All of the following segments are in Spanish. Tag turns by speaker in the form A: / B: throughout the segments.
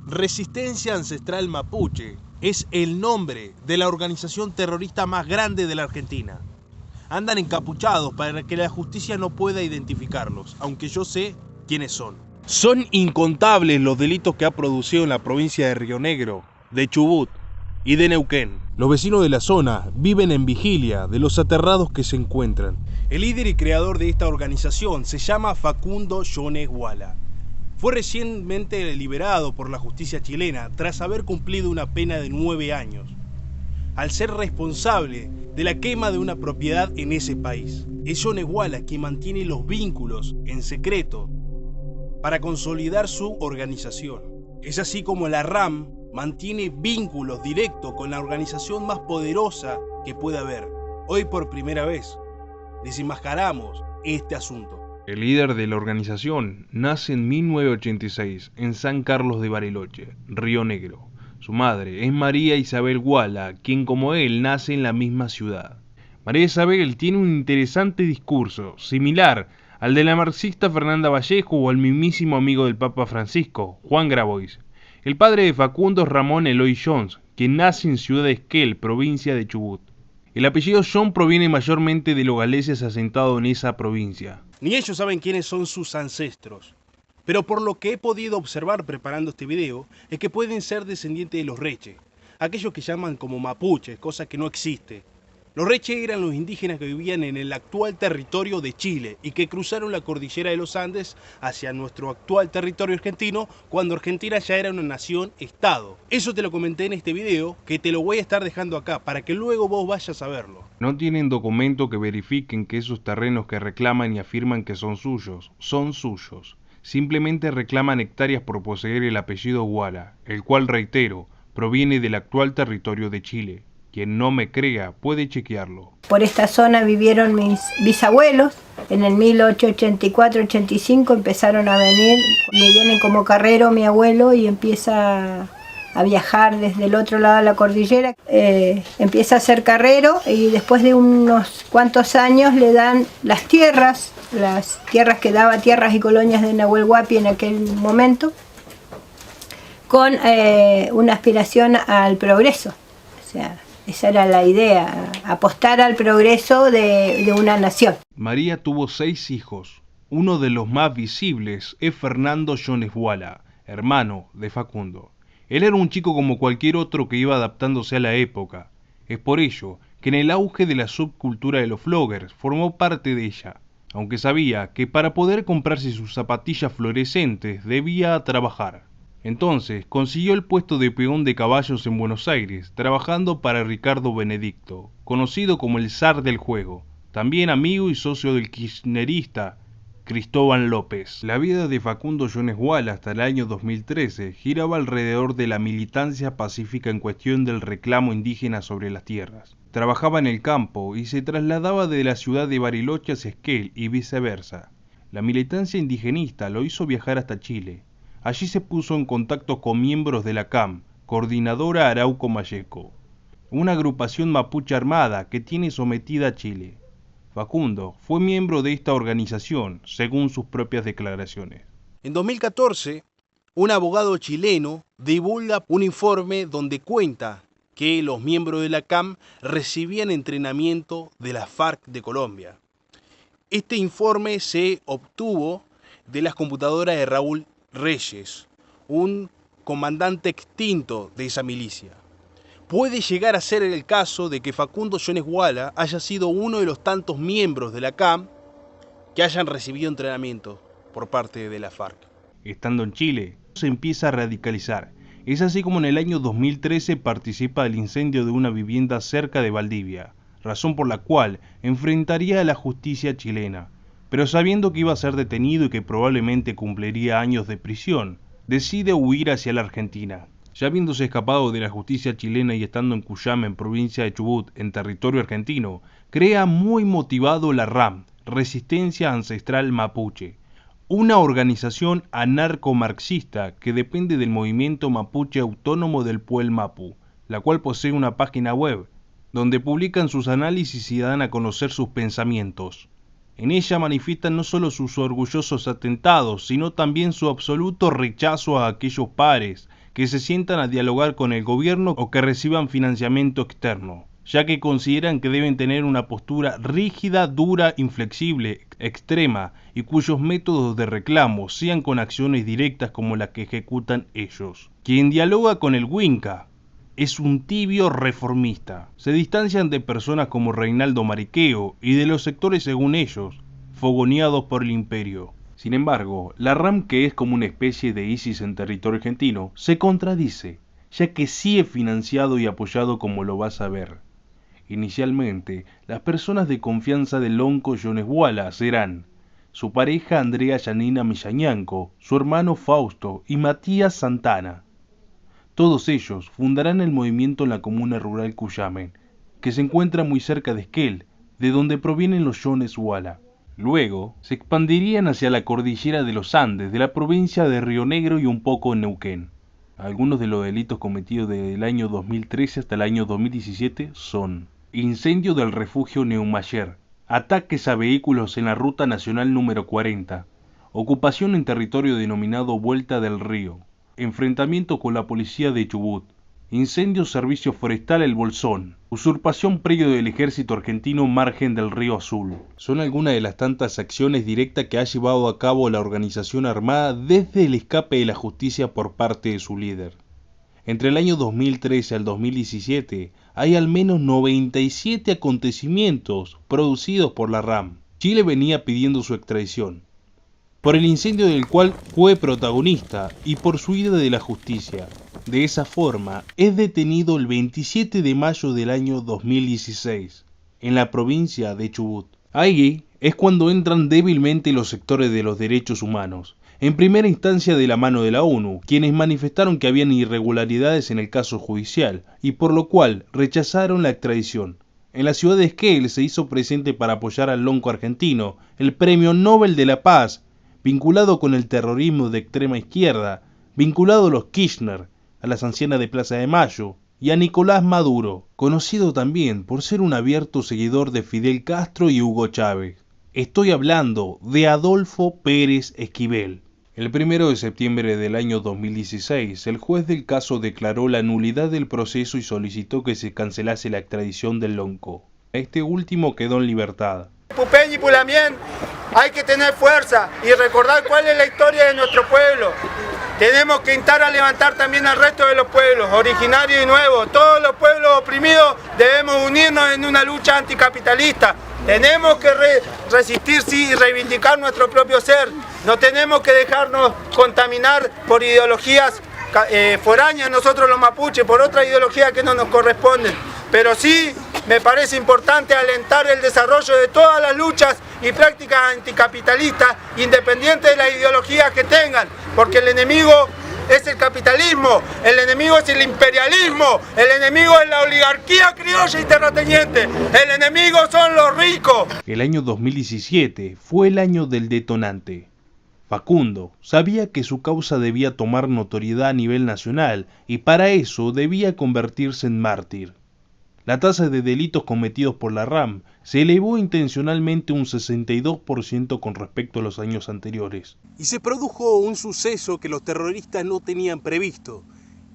A: Resistencia Ancestral Mapuche es el nombre de la organización terrorista más grande de la Argentina. Andan encapuchados para que la justicia no pueda identificarlos, aunque yo sé quiénes son. Son incontables los delitos que ha producido en la provincia de Río Negro, de Chubut y de Neuquén. Los vecinos de la zona viven en vigilia de los aterrados que se encuentran. El líder y creador de esta organización se llama Facundo Jones Wala. Fue recientemente liberado por la justicia chilena tras haber cumplido una pena de 9 años, al ser responsable de la quema de una propiedad en ese país. Es Jones Wala quien mantiene los vínculos en secreto para consolidar su organización. Es así como la RAM mantiene vínculos directos con la organización más poderosa que pueda haber. Hoy por primera vez desenmascaramos este asunto.
B: El líder de la organización nace en 1986 en San Carlos de Bariloche, Río Negro. Su madre es María Isabel Wala, quien como él nace en la misma ciudad. María Isabel tiene un interesante discurso, similar al de la marxista Fernanda Vallejo o al mismísimo amigo del Papa Francisco, Juan Grabois. El padre de Facundo es Ramón Eloy Jones, quien nace en Ciudad Esquel, provincia de Chubut. El apellido John proviene mayormente de los galeses asentados en esa provincia.
A: Ni ellos saben quiénes son sus ancestros, pero por lo que he podido observar preparando este video, es que pueden ser descendientes de los reche, aquellos que llaman como mapuches, cosa que no existe. Los reche eran los indígenas que vivían en el actual territorio de Chile y que cruzaron la cordillera de los Andes hacia nuestro actual territorio argentino cuando Argentina ya era una nación-estado. Eso te lo comenté en este video, que te lo voy a estar dejando acá para que luego vos vayas a verlo.
B: No tienen documento que verifiquen que esos terrenos que reclaman y afirman que son suyos. Simplemente reclaman hectáreas por poseer el apellido Wala, el cual, reitero, proviene del actual territorio de Chile. Quien no me crea puede chequearlo.
C: Por esta zona vivieron mis bisabuelos. En el 1884-85 empezaron a venir. Me vienen como carrero mi abuelo y empieza a viajar desde el otro lado de la cordillera. Empieza a ser carrero y después de unos cuantos años le dan las tierras que daba Tierras y Colonias de Nahuel Huapi en aquel momento, con una aspiración al progreso. O sea, esa era la idea, apostar al progreso de una nación.
B: María tuvo 6 hijos. Uno de los más visibles es Fernando Jones Wala, hermano de Facundo. Él era un chico como cualquier otro que iba adaptándose a la época. Es por ello que en el auge de la subcultura de los floggers formó parte de ella, aunque sabía que para poder comprarse sus zapatillas fluorescentes debía trabajar. Entonces consiguió el puesto de peón de caballos en Buenos Aires, trabajando para Ricardo Benedicto, conocido como el zar del juego, también amigo y socio del kirchnerista Cristóbal López. La vida de Facundo Jones Wala hasta el año 2013 giraba alrededor de la militancia pacífica en cuestión del reclamo indígena sobre las tierras. Trabajaba en el campo y se trasladaba de la ciudad de Bariloche hacia Esquel y viceversa. La militancia indigenista lo hizo viajar hasta Chile. Allí se puso en contacto con miembros de la CAM, Coordinadora Arauco Mayeco, una agrupación mapuche armada que tiene sometida a Chile. Facundo fue miembro de esta organización, según sus propias declaraciones.
A: En 2014, un abogado chileno divulga un informe donde cuenta que los miembros de la CAM recibían entrenamiento de las FARC de Colombia. Este informe se obtuvo de las computadoras de Raúl Reyes, un comandante extinto de esa milicia. Puede llegar a ser el caso de que Facundo Jones Wala haya sido uno de los tantos miembros de la CAM que hayan recibido entrenamiento por parte de la FARC.
B: Estando en Chile, se empieza a radicalizar. Es así como en el año 2013 participa del incendio de una vivienda cerca de Valdivia, razón por la cual enfrentaría a la justicia chilena. Pero sabiendo que iba a ser detenido y que probablemente cumpliría años de prisión, decide huir hacia la Argentina. Ya habiéndose escapado de la justicia chilena y estando en Cuyama, en provincia de Chubut, en territorio argentino, crea muy motivado la RAM, Resistencia Ancestral Mapuche, una organización anarcomarxista que depende del movimiento mapuche autónomo del Puel Mapu, la cual posee una página web, donde publican sus análisis y dan a conocer sus pensamientos. En ella manifiestan no solo sus orgullosos atentados, sino también su absoluto rechazo a aquellos pares que se sientan a dialogar con el gobierno o que reciban financiamiento externo, ya que consideran que deben tener una postura rígida, dura, inflexible, extrema, y cuyos métodos de reclamo sean con acciones directas como las que ejecutan ellos. Quien dialoga con el Winca es un tibio reformista. Se distancian de personas como Reinaldo Mariqueo y de los sectores, según ellos, fogoneados por el imperio. Sin embargo, la RAM, que es como una especie de ISIS en territorio argentino, se contradice, ya que sí es financiado y apoyado, como lo vas a ver. Inicialmente, las personas de confianza del lonco Jones Walla serán su pareja Andrea Yanina Millañanco, su hermano Fausto y Matías Santana. Todos ellos fundarán el movimiento en la comuna rural Cuyamen, que se encuentra muy cerca de Esquel, de donde provienen los Jones Walla. Luego, se expandirían hacia la cordillera de los Andes, de la provincia de Río Negro y un poco en Neuquén. Algunos de los delitos cometidos desde el año 2013 hasta el año 2017 son: incendio del refugio Neumayer, ataques a vehículos en la ruta nacional número 40, ocupación en territorio denominado Vuelta del Río, enfrentamiento con la policía de Chubut, incendio servicio forestal El Bolsón, usurpación predio del ejército argentino margen del Río Azul. Son algunas de las tantas acciones directas que ha llevado a cabo la organización armada desde el escape de la justicia por parte de su líder. Entre el año 2013 al 2017 hay al menos 97 acontecimientos producidos por la RAM. Chile venía pidiendo su extradición, por el incendio del cual fue protagonista y por su huida de la justicia. De esa forma, es detenido el 27 de mayo del año 2016, en la provincia de Chubut. Ahí es cuando entran débilmente los sectores de los derechos humanos, en primera instancia de la mano de la ONU, quienes manifestaron que habían irregularidades en el caso judicial, y por lo cual rechazaron la extradición. En la ciudad de Esquel se hizo presente para apoyar al lonco argentino, el Premio Nobel de la Paz, vinculado con el terrorismo de extrema izquierda, vinculado a los Kirchner, a las ancianas de Plaza de Mayo, y a Nicolás Maduro, conocido también por ser un abierto seguidor de Fidel Castro y Hugo Chávez. Estoy hablando de Adolfo Pérez Esquivel. El 1 de septiembre del año 2016, el juez del caso declaró la nulidad del proceso y solicitó que se cancelase la extradición del lonco. Este último quedó en libertad.
D: Pupeñi y Pulamien, hay que tener fuerza y recordar cuál es la historia de nuestro pueblo. Tenemos que intentar a levantar también al resto de los pueblos, originarios y nuevos. Todos los pueblos oprimidos debemos unirnos en una lucha anticapitalista. Tenemos que resistir, sí, y reivindicar nuestro propio ser. No tenemos que dejarnos contaminar por ideologías foráneas, nosotros los mapuches, por otra ideología que no nos corresponden. Pero sí me parece importante alentar el desarrollo de todas las luchas y prácticas anticapitalistas, independientes de las ideologías que tengan, porque el enemigo es el capitalismo, el enemigo es el imperialismo, el enemigo es la oligarquía criolla y terrateniente, el enemigo son los ricos.
B: El año 2017 fue el año del detonante. Facundo sabía que su causa debía tomar notoriedad a nivel nacional y para eso debía convertirse en mártir. La tasa de delitos cometidos por la RAM se elevó intencionalmente un 62% con respecto a los años anteriores.
A: Y se produjo un suceso que los terroristas no tenían previsto,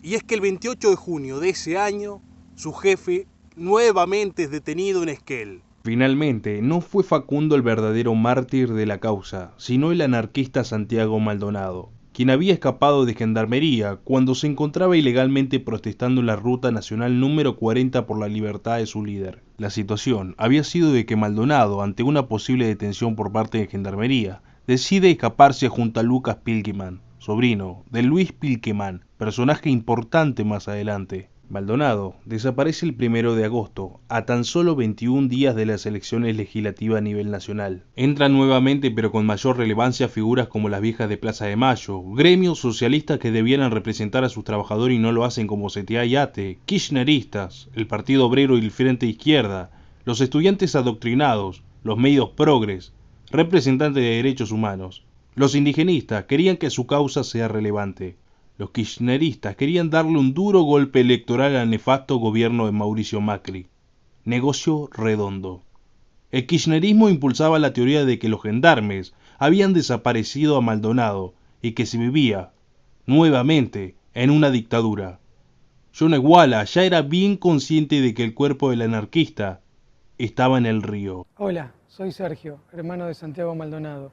A: y es que el 28 de junio de ese año, su jefe nuevamente es detenido en Esquel.
B: Finalmente, no fue Facundo el verdadero mártir de la causa, sino el anarquista Santiago Maldonado, quien había escapado de Gendarmería cuando se encontraba ilegalmente protestando en la ruta nacional número 40 por la libertad de su líder. La situación había sido de que Maldonado, ante una posible detención por parte de Gendarmería, decide escaparse junto a Lucas Pilkeman, sobrino de Luis Pilkeman, personaje importante más adelante. Maldonado desaparece el 1 de agosto, a tan solo 21 días de las elecciones legislativas a nivel nacional. Entran nuevamente, pero con mayor relevancia, figuras como las viejas de Plaza de Mayo, gremios socialistas que debieran representar a sus trabajadores y no lo hacen como CTA y ATE, kirchneristas, el Partido Obrero y el Frente Izquierda, los estudiantes adoctrinados, los medios progres, representantes de derechos humanos. Los indigenistas querían que su causa sea relevante. Los kirchneristas querían darle un duro golpe electoral al nefasto gobierno de Mauricio Macri. Negocio redondo. El kirchnerismo impulsaba la teoría de que los gendarmes habían desaparecido a Maldonado y que se vivía, nuevamente, en una dictadura. Jones Wallace ya era bien consciente de que el cuerpo del anarquista estaba en el río.
E: Hola, soy Sergio, hermano de Santiago Maldonado.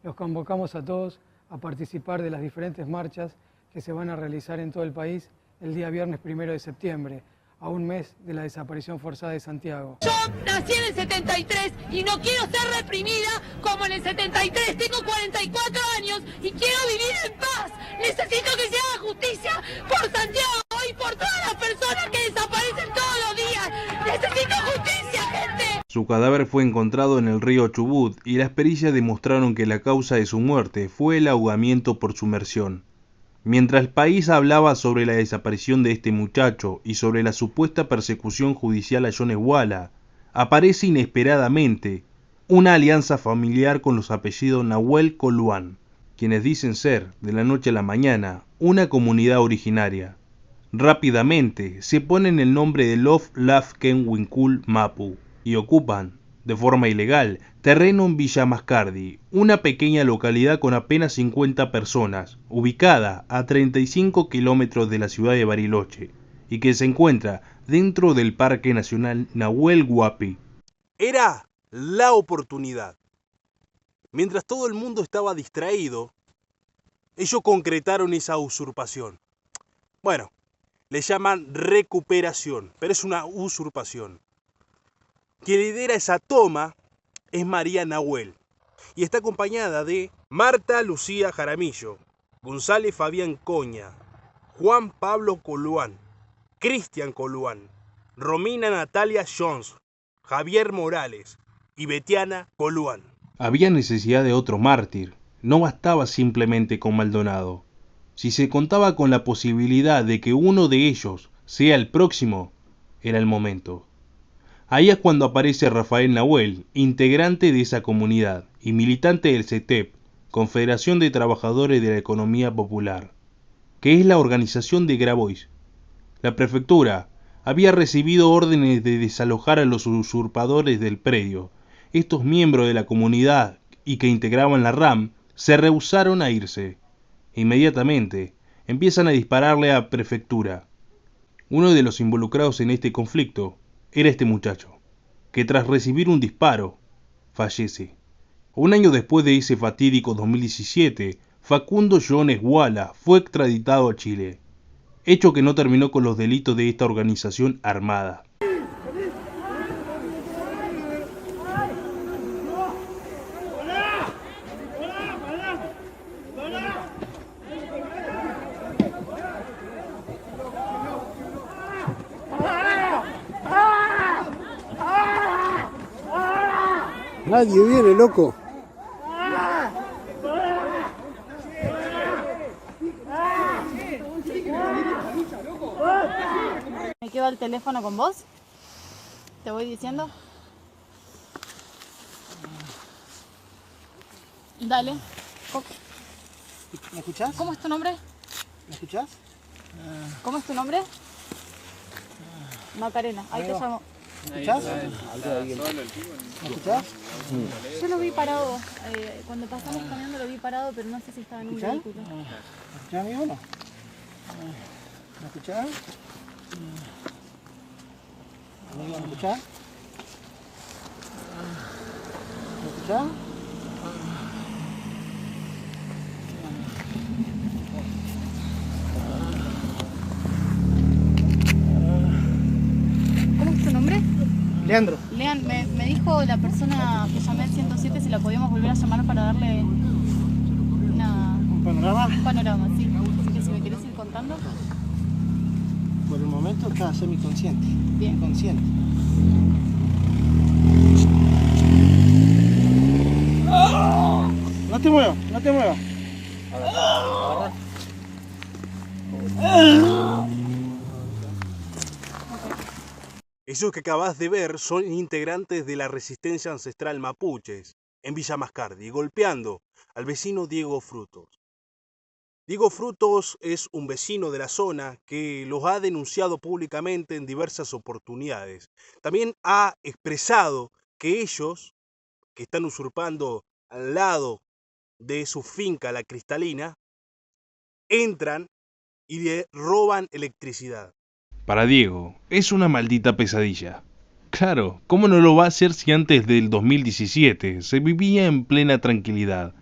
E: Los convocamos a todos a participar de las diferentes marchas que se van a realizar en todo el país el día viernes 1 de septiembre, a un mes de la desaparición forzada de Santiago.
F: Yo nací en el 73 y no quiero ser reprimida como en el 73. Tengo 44 años y quiero vivir en paz. Necesito que se haga justicia por Santiago y por todas las personas que desaparecen todos los días. Necesito justicia, gente.
B: Su cadáver fue encontrado en el río Chubut y las pericias demostraron que la causa de su muerte fue el ahogamiento por sumersión. Mientras el país hablaba sobre la desaparición de este muchacho y sobre la supuesta persecución judicial a Jones Wallace, aparece inesperadamente una alianza familiar con los apellidos Nahuel Coluán, quienes dicen ser, de la noche a la mañana, una comunidad originaria. Rápidamente se ponen el nombre de Lof Lafken Winkul Mapu y ocupan, de forma ilegal, terreno en Villa Mascardi, una pequeña localidad con apenas 50 personas, ubicada a 35 kilómetros de la ciudad de Bariloche, y que se encuentra dentro del Parque Nacional Nahuel Huapi.
A: Era la oportunidad. Mientras todo el mundo estaba distraído, ellos concretaron esa usurpación. Bueno, le llaman recuperación, pero es una usurpación. Quien lidera esa toma es María Nahuel y está acompañada de Marta Lucía Jaramillo, González Fabián Coña, Juan Pablo Coluán, Cristian Coluán, Romina Natalia Jones, Javier Morales y Betiana Coluán.
B: Había necesidad de otro mártir, no bastaba simplemente con Maldonado. Si se contaba con la posibilidad de que uno de ellos sea el próximo, era el momento. Ahí es cuando aparece Rafael Nahuel, integrante de esa comunidad y militante del CETEP, Confederación de Trabajadores de la Economía Popular, que es la organización de Grabois. La prefectura había recibido órdenes de desalojar a los usurpadores del predio. Estos miembros de la comunidad y que integraban la RAM se rehusaron a irse. Inmediatamente empiezan a dispararle a la prefectura. Uno de los involucrados en este conflicto era este muchacho, que tras recibir un disparo, fallece. Un año después de ese fatídico 2017, Facundo Jones Wallace fue extraditado a Chile, hecho que no terminó con los delitos de esta organización armada.
G: Nadie viene, loco.
H: ¿Me quedo el teléfono con vos? ¿Te voy diciendo? Dale.
G: ¿Me escuchás?
H: ¿Cómo es tu nombre?
G: ¿Me escuchás?
H: ¿Cómo es tu nombre? Macarena, ahí te llamo.
G: ¿Me escuchás? ¿Me escuchás?
H: Yo lo vi parado, cuando pasamos caminando lo vi parado, pero no sé si estaba en un
G: ¿Escuchás?
H: vehículo.
G: ¿Me escuchás, amigo, o no? ¿Me escuchás? Amigo, ¿me escuchás? ¿Me escuchás?
H: ¿Cómo es tu nombre?
G: Leandro.
H: Lean, me dijo la persona que llamé al 107 si la podíamos volver a llamar para darle
G: ¿Un panorama?
H: un panorama, sí. Así que si me querés ir contando.
G: Por el momento está semiconsciente.
H: Bien.
G: Consciente. No te muevas, no te muevas.
A: Esos que acabas de ver son integrantes de la resistencia ancestral mapuches en Villa Mascardi, golpeando al vecino Diego Frutos. Diego Frutos es un vecino de la zona que los ha denunciado públicamente en diversas oportunidades. También ha expresado que ellos, que están usurpando al lado de su finca La Cristalina, entran y le roban electricidad.
B: Para Diego, es una maldita pesadilla. Claro, ¿cómo no lo va a hacer si antes del 2017 se vivía en plena tranquilidad,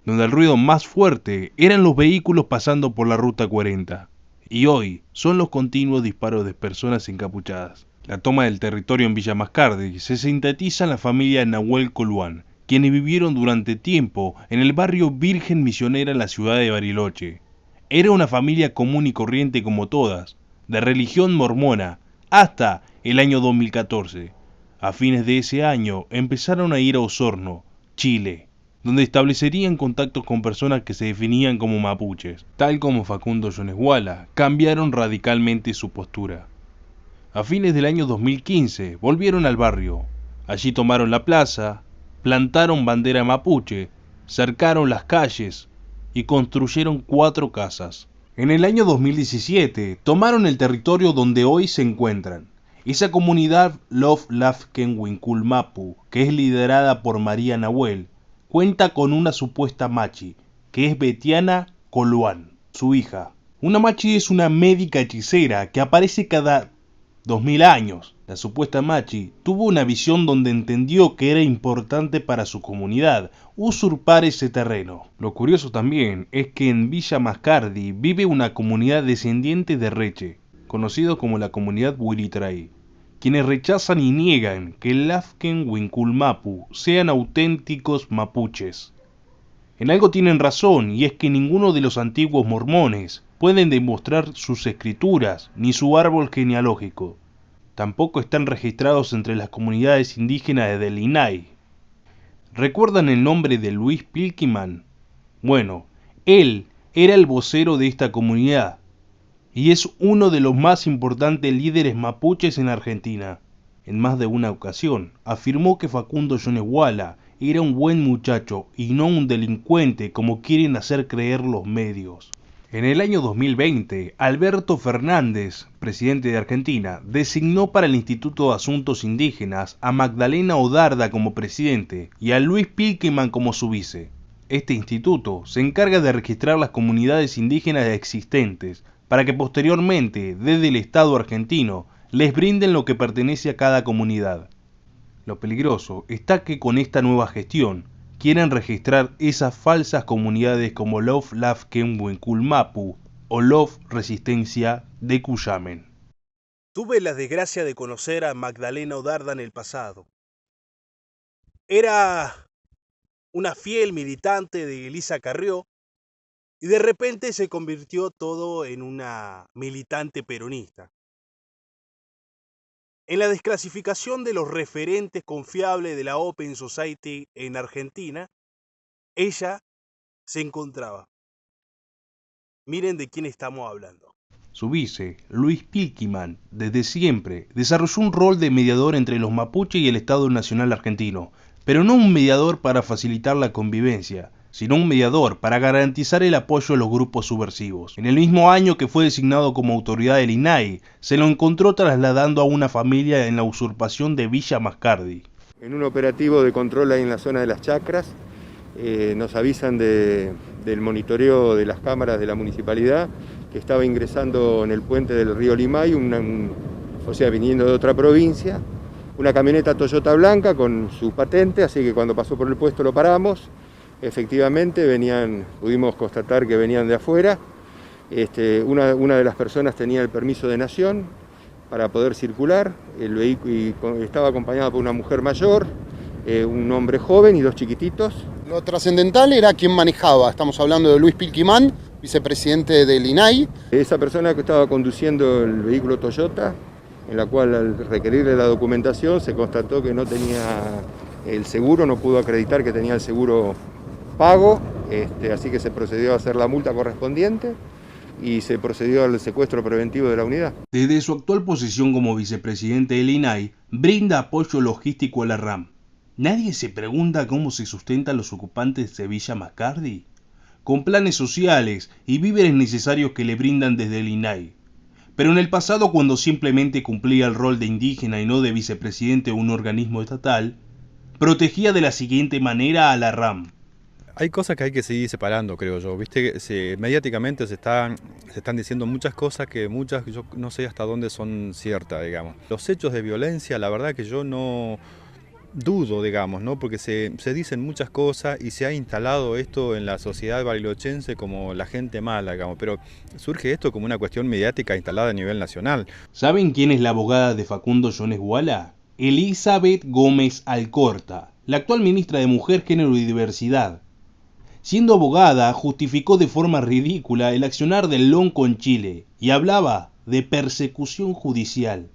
B: donde el ruido más fuerte eran los vehículos pasando por la Ruta 40? Y hoy son los continuos disparos de personas encapuchadas. La toma del territorio en Villa Mascardi se sintetiza en la familia Nahuel Coluán, quienes vivieron durante tiempo en el barrio Virgen Misionera en la ciudad de Bariloche. Era una familia común y corriente como todas, de religión mormona, hasta el año 2014. A fines de ese año empezaron a ir a Osorno, Chile, donde establecerían contactos con personas que se definían como mapuches. Tal como Facundo Yoneshuala, cambiaron radicalmente su postura. A fines del año 2015 volvieron al barrio. Allí tomaron la plaza, plantaron bandera mapuche, cercaron las calles y construyeron 4 casas. En el año 2017 tomaron el territorio donde hoy se encuentran. Esa comunidad Love Lafken Wincul Mapu, que es liderada por María Nahuel, cuenta con una supuesta machi, que es Betiana Coluán, su hija. Una machi es una médica hechicera que aparece cada 2000 años. La supuesta machi tuvo una visión donde entendió que era importante para su comunidad usurpar ese terreno. Lo curioso también es que en Villa Mascardi vive una comunidad descendiente de Reche, conocido como la comunidad Huilitray, quienes rechazan y niegan que el Lafken Wincul Mapu sean auténticos mapuches. En algo tienen razón, y es que ninguno de los antiguos mormones pueden demostrar sus escrituras ni su árbol genealógico. Tampoco están registrados entre las comunidades indígenas del Inay. ¿Recuerdan el nombre de Luis Pilkington? Bueno, él era el vocero de esta comunidad y es uno de los más importantes líderes mapuches en Argentina. En más de una ocasión afirmó que Facundo Yoneshuala era un buen muchacho y no un delincuente como quieren hacer creer los medios. En el año 2020, Alberto Fernández, presidente de Argentina, designó para el Instituto de Asuntos Indígenas a Magdalena Odarda como presidente y a Luis Pilkington como su vice. Este instituto se encarga de registrar las comunidades indígenas existentes para que posteriormente, desde el Estado argentino, les brinden lo que pertenece a cada comunidad. Lo peligroso está que con esta nueva gestión quieren registrar esas falsas comunidades como Love Lafken Wincul Mapu o Love Resistencia de Cuyamen.
A: Tuve la desgracia de conocer a Magdalena Odarda en el pasado. Era una fiel militante de Elisa Carrió y de repente se convirtió todo en una militante peronista. En la desclasificación de los referentes confiables de la Open Society en Argentina, ella se encontraba. Miren de quién estamos hablando.
B: Su vice, Luis Pilkington, desde siempre desarrolló un rol de mediador entre los mapuche y el Estado Nacional argentino, pero no un mediador para facilitar la convivencia, sino un mediador para garantizar el apoyo a los grupos subversivos. En el mismo año que fue designado como autoridad del INAI, se lo encontró trasladando a una familia en la usurpación de Villa Mascardi.
I: En un operativo de control ahí en la zona de las chacras, nos avisan del monitoreo de las cámaras de la municipalidad que estaba ingresando en el puente del río Limay, o sea, viniendo de otra provincia, una camioneta Toyota blanca con su patente, así que cuando pasó por el puesto lo paramos. Efectivamente pudimos constatar que venían de afuera. Una de las personas tenía el permiso de nación para poder circular. El vehículo estaba acompañado por una mujer mayor, un hombre joven y 2 chiquititos.
J: Lo trascendental era quién manejaba. Estamos hablando de Luis Pilkington, vicepresidente del INAI.
I: Esa persona que estaba conduciendo el vehículo Toyota, en la cual al requerirle la documentación se constató que no tenía el seguro, no pudo acreditar que tenía el seguro pago, así que se procedió a hacer la multa correspondiente y se procedió al secuestro preventivo de la unidad.
B: Desde su actual posición como vicepresidente del INAI, brinda apoyo logístico a la RAM. ¿Nadie se pregunta cómo se sustentan los ocupantes de Villa Mascardi? Con planes sociales y víveres necesarios que le brindan desde el INAI. Pero en el pasado, cuando simplemente cumplía el rol de indígena y no de vicepresidente de un organismo estatal, protegía de la siguiente manera a la RAM.
K: Hay cosas que hay que seguir separando, creo yo. Viste, mediáticamente se están diciendo muchas cosas que muchas yo no sé hasta dónde son ciertas, digamos. Los hechos de violencia, la verdad que yo no dudo, digamos, ¿no? Porque se dicen muchas cosas y se ha instalado esto en la sociedad barilochense como la gente mala, digamos, pero surge esto como una cuestión mediática instalada a nivel nacional.
B: ¿Saben quién es la abogada de Facundo Jones Wala? Elizabeth Gómez Alcorta, la actual ministra de Mujer, Género y Diversidad. Siendo abogada, justificó de forma ridícula el accionar del Lonco en Chile y hablaba de persecución judicial.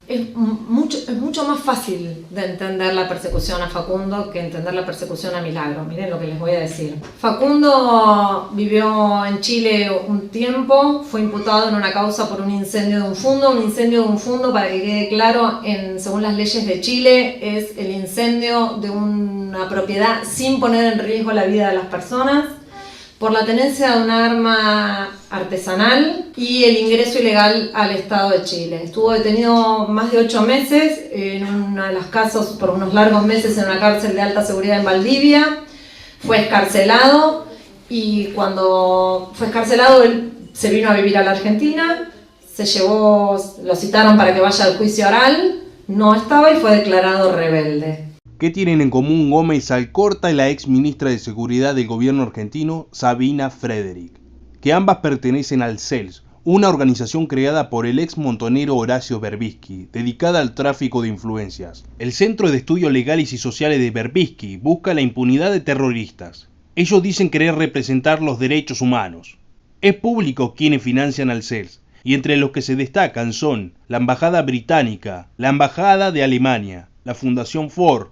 L: Es mucho más fácil de entender la persecución a Facundo que entender la persecución a Milagro. Miren lo que les voy a decir. Facundo vivió en Chile un tiempo, fue imputado en una causa por un incendio de un fundo. Un incendio de un fundo, para que quede claro, según las leyes de Chile, es el incendio de una propiedad sin poner en riesgo la vida de las personas, por la tenencia de un arma artesanal y el ingreso ilegal al Estado de Chile. Estuvo detenido más de 8 meses, en uno de los casos por unos largos meses en una cárcel de alta seguridad en Valdivia. Fue excarcelado y cuando fue excarcelado él se vino a vivir a la Argentina, lo citaron para que vaya al juicio oral, no estaba y fue declarado rebelde.
B: ¿Qué tienen en común Gómez Alcorta y la ex ministra de Seguridad del gobierno argentino, Sabina Frederick? Que ambas pertenecen al CELS, una organización creada por el ex montonero Horacio Berbisky, dedicada al tráfico de influencias. El Centro de Estudios Legales y Sociales de Berbisky busca la impunidad de terroristas. Ellos dicen querer representar los derechos humanos. Es público quienes financian al CELS, y entre los que se destacan son la Embajada Británica, la Embajada de Alemania, la Fundación Ford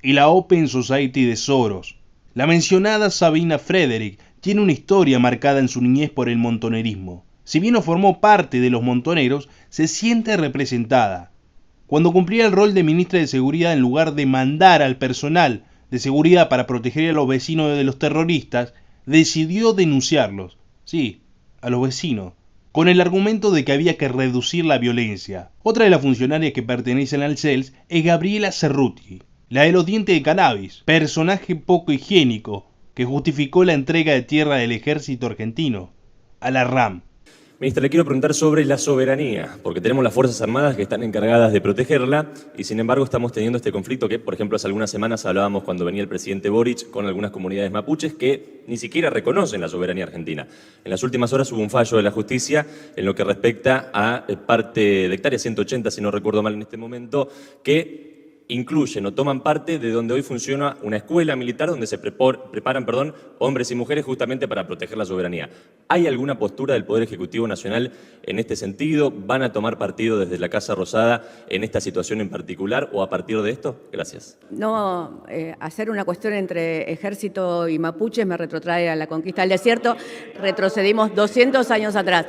B: y la Open Society de Soros. La mencionada Sabina Frederick tiene una historia marcada en su niñez por el montonerismo. Si bien no formó parte de los montoneros, se siente representada. Cuando cumplía el rol de ministra de Seguridad, en lugar de mandar al personal de seguridad para proteger a los vecinos de los terroristas, decidió denunciarlos, sí, a los vecinos, con el argumento de que había que reducir la violencia. Otra de las funcionarias que pertenecen al CELS es Gabriela Cerruti, la de los dientes de cannabis, personaje poco higiénico que justificó la entrega de tierra del ejército argentino a la RAM.
M: Ministra, le quiero preguntar sobre la soberanía, porque tenemos las Fuerzas Armadas que están encargadas de protegerla y sin embargo estamos teniendo este conflicto que, por ejemplo, hace algunas semanas hablábamos cuando venía el presidente Boric con algunas comunidades mapuches que ni siquiera reconocen la soberanía argentina. En las últimas horas hubo un fallo de la justicia en lo que respecta a parte de hectárea 180, si no recuerdo mal en este momento, que incluyen o toman parte de donde hoy funciona una escuela militar donde se preparan hombres y mujeres justamente para proteger la soberanía. ¿Hay alguna postura del Poder Ejecutivo Nacional en este sentido? ¿Van a tomar partido desde la Casa Rosada en esta situación en particular o a partir de esto? Gracias.
N: No, hacer una cuestión entre ejército y mapuches me retrotrae a la conquista del desierto. Retrocedimos 200 años atrás.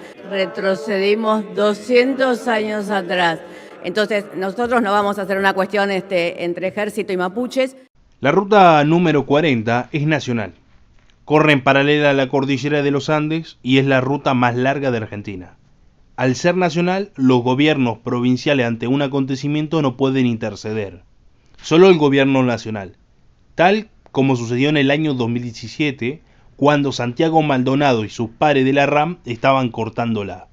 N: Entonces, nosotros no vamos a hacer una cuestión entre ejército y mapuches.
B: La ruta número 40 es nacional. Corre en paralela a la cordillera de los Andes y es la ruta más larga de Argentina. Al ser nacional, los gobiernos provinciales ante un acontecimiento no pueden interceder. Solo el gobierno nacional. Tal como sucedió en el año 2017, cuando Santiago Maldonado y sus pares de la RAM estaban cortándola.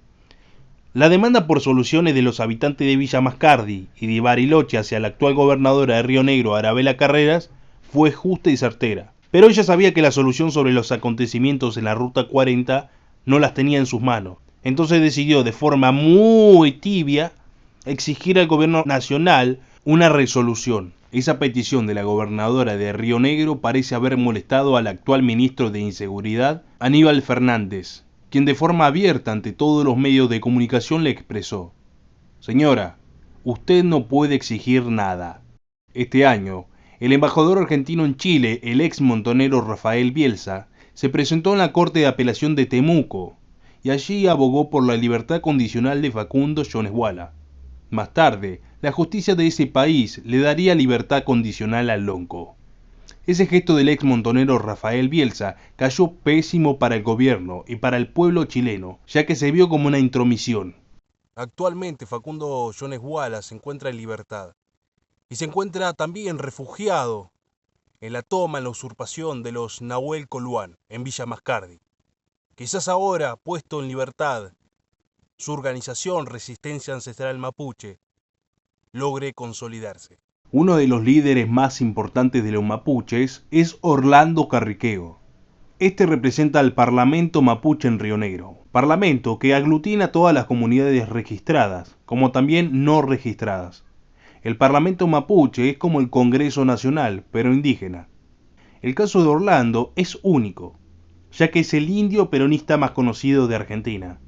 B: La demanda por soluciones de los habitantes de Villa Mascardi y de Bariloche hacia la actual gobernadora de Río Negro, Arabela Carreras, fue justa y certera. Pero ella sabía que la solución sobre los acontecimientos en la Ruta 40 no las tenía en sus manos. Entonces decidió de forma muy tibia exigir al gobierno nacional una resolución. Esa petición de la gobernadora de Río Negro parece haber molestado al actual ministro de Inseguridad, Aníbal Fernández, quien de forma abierta ante todos los medios de comunicación le expresó: señora, usted no puede exigir nada. Este año, el embajador argentino en Chile, el ex montonero Rafael Bielsa, se presentó en la Corte de Apelación de Temuco y allí abogó por la libertad condicional de Facundo Jones Wala. Más tarde, la justicia de ese país le daría libertad condicional al Lonco. Ese gesto del ex montonero Rafael Bielsa cayó pésimo para el gobierno y para el pueblo chileno, ya que se vio como una intromisión.
A: Actualmente Facundo Jones Wala se encuentra en libertad y se encuentra también refugiado en la toma, en la usurpación de los Nahuel Coluán en Villa Mascardi. Quizás ahora, puesto en libertad, su organización Resistencia Ancestral Mapuche logre consolidarse.
B: Uno de los líderes más importantes de los mapuches es Orlando Carriqueo. Este representa al Parlamento Mapuche en Río Negro, parlamento que aglutina a todas las comunidades registradas, como también no registradas. El Parlamento Mapuche es como el Congreso Nacional, pero indígena. El caso de Orlando es único, ya que es el indio peronista más conocido de Argentina.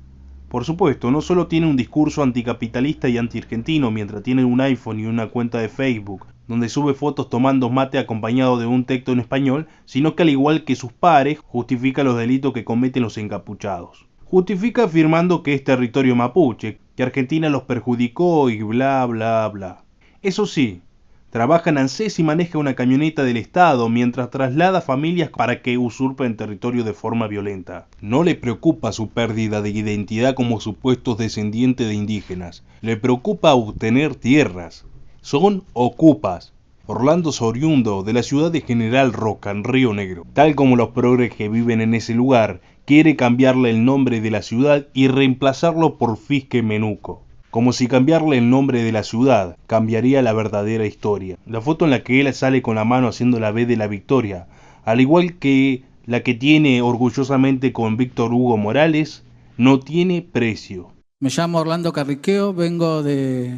B: Por supuesto, no solo tiene un discurso anticapitalista y antiargentino mientras tiene un iPhone y una cuenta de Facebook, donde sube fotos tomando mate acompañado de un texto en español, sino que al igual que sus pares, justifica los delitos que cometen los encapuchados. Justifica afirmando que es territorio mapuche, que Argentina los perjudicó y bla bla bla. Eso sí, trabaja en ANSES y maneja una camioneta del Estado mientras traslada familias para que usurpen territorio de forma violenta. No le preocupa su pérdida de identidad como supuestos descendientes de indígenas. Le preocupa obtener tierras. Son ocupas. Orlando es oriundo de la ciudad de General Roca, en Río Negro. Tal como los progres que viven en ese lugar, quiere cambiarle el nombre de la ciudad y reemplazarlo por Fisque Menuco. Como si cambiarle el nombre de la ciudad cambiaría la verdadera historia. La foto en la que él sale con la mano haciendo la V de la victoria, al igual que la que tiene orgullosamente con Víctor Hugo Morales, no tiene precio.
O: Me llamo Orlando Carriqueo, vengo de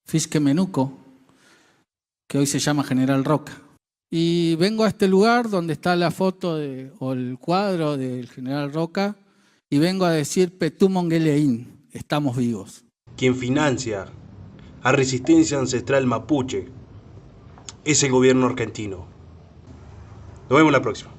O: Fisque Menuco, que hoy se llama General Roca. Y vengo a este lugar donde está la foto o el cuadro del General Roca y vengo a decir Petumongeleín, estamos vivos.
A: Quien financia a Resistencia Ancestral Mapuche es el gobierno argentino. Nos vemos la próxima.